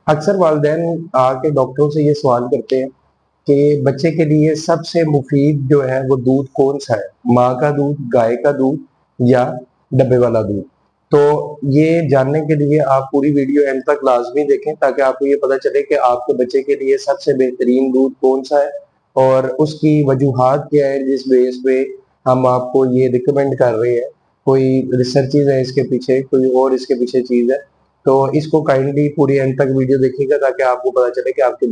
अक्सर वालिदैन आके डॉक्टरों से ये सवाल करते हैं कि बच्चे के लिए सबसे मुफीद जो है वो दूध कौन सा है, माँ का दूध, गाय का दूध या डब्बे वाला दूध। तो ये जानने के लिए आप पूरी वीडियो एंड तक लाजमी देखें ताकि आपको ये पता चले कि आपके बच्चे के लिए सबसे बेहतरीन दूध कौन सा है और उसकी वजूहात क्या है जिस बेस पे हम आपको ये रिकमेंड कर रहे हैं। कोई रिसर्चेज है इसके पीछे, कोई और इसके पीछे चीज है। तो इसको काइंडली पूरी एंड तक वीडियो देखिएगा ताकि आपको पता चले कि आपके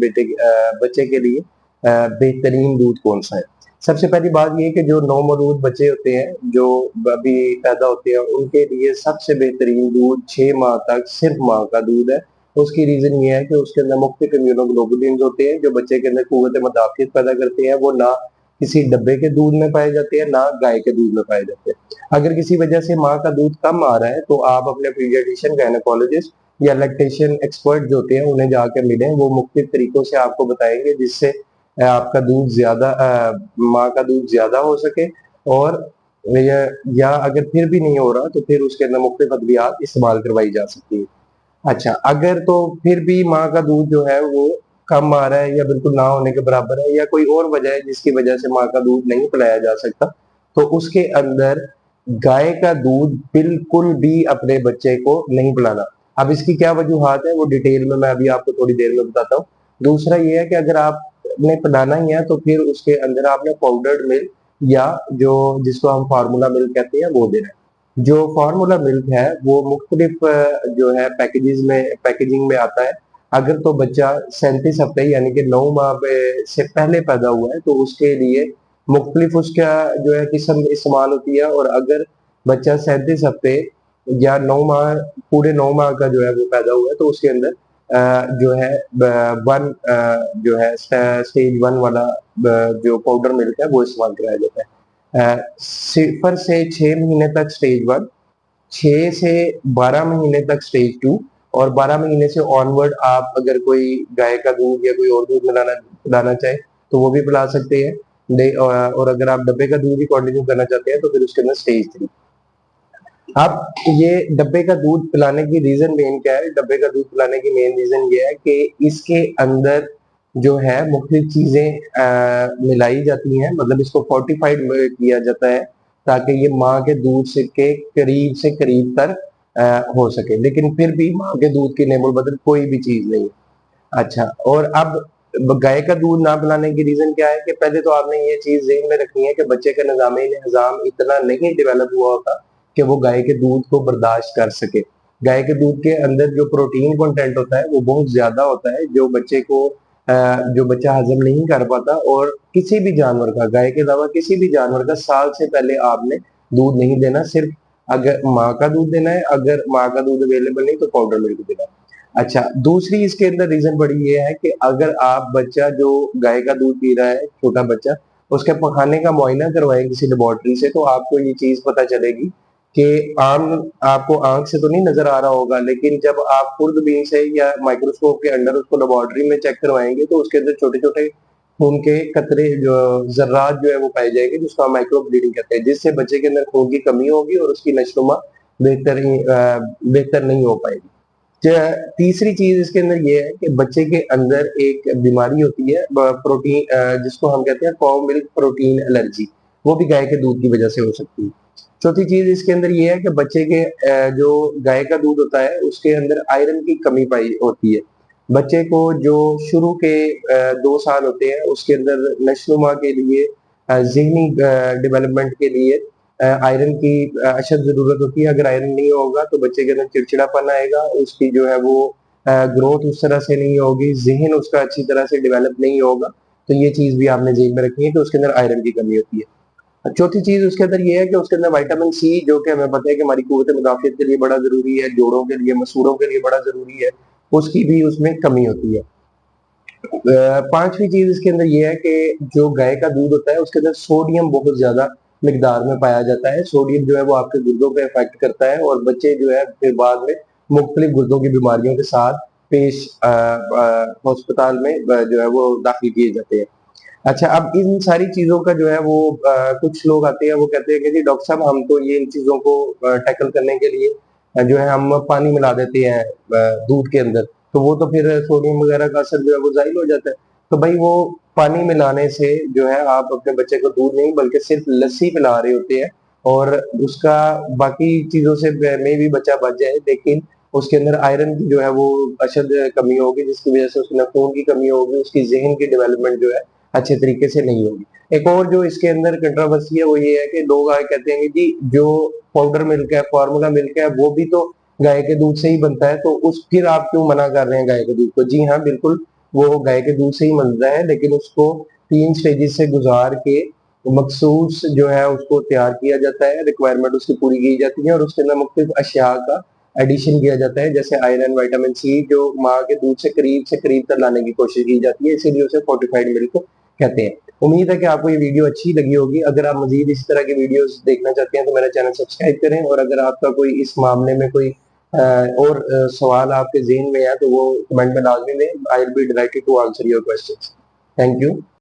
बच्चे के लिए बेहतरीन दूध कौन सा है। सबसे पहली बात ये कि जो नौमौलूद बच्चे होते हैं, जो अभी पैदा होते हैं, उनके लिए सबसे बेहतरीन दूध 6 माह तक सिर्फ माँ का दूध है। उसकी रीजन ये है कि उसके अंदर मुख्तलिफ इम्यूनोग्लोबुलिन होते हैं जो बच्चे के अंदर कुव्वत मुदाफियत पैदा करते हैं। वो ना किसी डब्बे के दूध में पाए जाते हैं, ना गाय के दूध में पाए जाते हैं। अगर किसी वजह से माँ का दूध कम आ रहा है तो आप अपने पीडियाट्रिशियन, गायनेकोलॉजिस्ट या लैक्टेशन एक्सपर्ट जो होते हैं उन्हें जाके मिलें। वो मुख्तलिफ तरीकों से आपको बताएंगे जिससे आपका दूध ज्यादा माँ का दूध ज्यादा हो सके। और या अगर फिर भी नहीं हो रहा तो फिर उसके अंदर मुख्तलिफ अद्वियात इस्तेमाल करवाई जा सकती है। अच्छा, अगर तो फिर भी माँ का दूध जो है वो कम आ रहा है या बिल्कुल ना होने के बराबर है या कोई और वजह है जिसकी वजह से माँ का दूध नहीं पिलाया जा सकता, तो उसके अंदर गाय का दूध बिल्कुल भी अपने बच्चे को नहीं पिलाना। अब इसकी क्या वजूहात है वो डिटेल में मैं अभी आपको थोड़ी देर में बताता हूँ। दूसरा ये है कि अगर आपने पिलाना ही है तो फिर उसके अंदर आपने पाउडर्ड मिल्क या जो जिसको हम फार्मूला मिल्क कहते हैं वो देना है। जो फार्मूला मिल्क है वो मुख्तलिफ जो है पैकेजिंग में आता है। अगर तो बच्चा 37 हफ्ते यानी कि 9 माह से पहले पैदा हुआ है तो उसके लिए मुख्तलिफ उसका जो है किस्म इस्तेमाल होती है। और अगर बच्चा 37 हफ्ते या 9 माह, पूरे 9 माह का जो है वो पैदा हुआ है तो उसके अंदर जो है वन जो है स्टेज 1 वाला जो पाउडर मिल्क है वो इस्तेमाल कराया जाता है। 0 से 6 महीने तक स्टेज 1, 6 से 12 महीने तक स्टेज 2 और 12 महीने से ऑनवर्ड आप अगर कोई गाय का दूध या कोई और दूध मिलाना पिलाना चाहे तो वो भी पिला सकते हैं। और अगर आप डब्बे का दूध ही कंटिन्यू करना चाहते हैं तो फिर उसके अंदर स्टेज 3। अब ये डब्बे का दूध पिलाने की रीजन मेन क्या है? डब्बे का दूध पिलाने की मेन रीजन ये है कि इसके अंदर जो है मुख्तलिफ चीजें मिलाई जाती हैं, मतलब इसको फोर्टिफाइड किया जाता है ताकि ये माँ के दूध से करीब तर हो सके, लेकिन फिर भी माँ के दूध की नेमुल बदल कोई भी चीज नहीं है। अच्छा, और अब गाय का दूध ना पिलाने की रीजन क्या है कि पहले तो आपने ये चीज ज़हन में रखनी है कि बच्चे का निज़ाम-ए हज़ाम इतना नहीं डेवलप हुआ होता कि वो गाय के दूध को बर्दाश्त कर सके। गाय के दूध के अंदर जो प्रोटीन कंटेंट होता है वो बहुत ज्यादा होता है जो बच्चा हजम नहीं कर पाता। और किसी भी जानवर का, गाय के अलावा किसी भी जानवर का साल से पहले आपने दूध नहीं देना। सिर्फ अगर माँ का दूध देना है, अगर माँ का दूध अवेलेबल नहीं तो पाउडर मिल्क देना है। अच्छा, दूसरी इसके अंदर रीजन बड़ी ये है कि अगर आप बच्चा जो गाय का दूध पी रहा है, छोटा बच्चा, उसके पखाने का मुआयना करवाएं किसी लेबोरेटरी से तो आपको ये चीज पता चलेगी कि आम आपको आंख से तो नहीं नजर आ रहा होगा, लेकिन जब आप खुर्दबीन से या माइक्रोस्कोप के अंडर उसको लेबोरेटरी में चेक करवाएंगे तो उसके अंदर छोटे छोटे खून के कतरे जो जर्रात जो है वो पाए जाएंगे जिसको हम माइक्रो ब्लीडिंग कहते हैं, जिससे बच्चे के अंदर खून की कमी होगी और उसकी नशोनुमा बेहतर नहीं हो पाएगी। तीसरी चीज इसके अंदर ये है कि बच्चे के अंदर एक बीमारी होती है प्रोटीन, जिसको हम कहते हैं कॉव मिल्क प्रोटीन एलर्जी। वो भी गाय के दूध की वजह से हो सकती है। चौथी चीज इसके अंदर ये है कि बच्चे के जो गाय का दूध होता है उसके अंदर आयरन की कमी पाई होती है। बच्चे को जो शुरू के 2 साल होते हैं उसके अंदर नशोनुमा के लिए, जहनी डेवलपमेंट के लिए आयरन की अशद जरूरत होती है। अगर आयरन नहीं होगा तो बच्चे के अंदर चिड़चिड़ापन आएगा, उसकी जो है वो ग्रोथ उस तरह से नहीं होगी, जहन उसका अच्छी तरह से डेवलप नहीं होगा। तो ये चीज भी आपने जेब में रखनी है कि उसके अंदर आयरन की कमी होती है। चौथी चीज उसके अंदर ये है कि उसके अंदर विटामिन सी, जो कि हमें पता है कि हमारी कुव्वत मुदाफियत के लिए बड़ा जरूरी है, जोड़ों के लिए, मसूड़ों के लिए बड़ा जरूरी है, उसकी भी उसमें कमी होती है। पांचवी चीज इसके अंदर ये है कि जो गाय का दूध होता है उसके अंदर सोडियम बहुत ज्यादा मिकदार में पाया जाता है। सोडियम जो है वो आपके गुर्दों पे इफेक्ट करता है और बच्चे जो है फिर बाद में मुख्तलिफ गुर्दों की बीमारियों के साथ पेश अस्पताल में जो है वो दाखिल किए जाते हैं। अच्छा, अब इन सारी चीजों का जो है वो कुछ लोग आते हैं वो कहते हैं कि जी डॉक्टर साहब हम तो ये इन चीजों को टैकल करने के लिए जो है हम पानी मिला देते हैं दूध के अंदर। तो वो तो फिर सोडियम वगैरह का असर जो है वो ज़ाहिर हो जाता है। तो भाई वो पानी मिलाने से जो है आप अपने बच्चे को दूध नहीं बल्कि सिर्फ लस्सी पिला रहे होते हैं, और उसका बाकी चीज़ों से में भी बच्चा बच जाए, लेकिन उसके अंदर आयरन की जो है वो अशद कमी होगी, जिसकी वजह से उसमें खून की कमी होगी, उसकी ज़हन की डेवलपमेंट जो है अच्छे तरीके से नहीं होगी। एक और जो इसके अंदर कंट्रोवर्सी है वो ये है कि लोग कहते हैं कि जी जो पाउडर मिल्क है, फार्मूला मिल्क है, वो भी तो गाय के दूध से ही बनता है, तो उस फिर आप क्यों मना कर रहे हैं गाय के दूध को? जी हाँ, बिल्कुल, वो गाय के दूध से ही बनता है, लेकिन उसको 3 स्टेजेस से गुजार के मखसूस जो है उसको तैयार किया जाता है, रिक्वायरमेंट उसकी पूरी की जाती है और उसके अंदर मुख्तलिफ अशिया का एडिशन किया जाता है, जैसे आयरन, विटामिन सी, जो माँ के दूध से करीब तक लाने की कोशिश की जाती है, इसीलिए उसे फोर्टिफाइड मिल्क कहते हैं। उम्मीद है कि आपको ये वीडियो अच्छी लगी होगी। अगर आप मजीद इस तरह की वीडियोस देखना चाहते हैं तो मेरा चैनल सब्सक्राइब करें, और अगर आपका कोई इस मामले में कोई और सवाल आपके ज़हन में है तो वो कमेंट में लाजमी दें। I will be delighted to answer your questions. Thank you.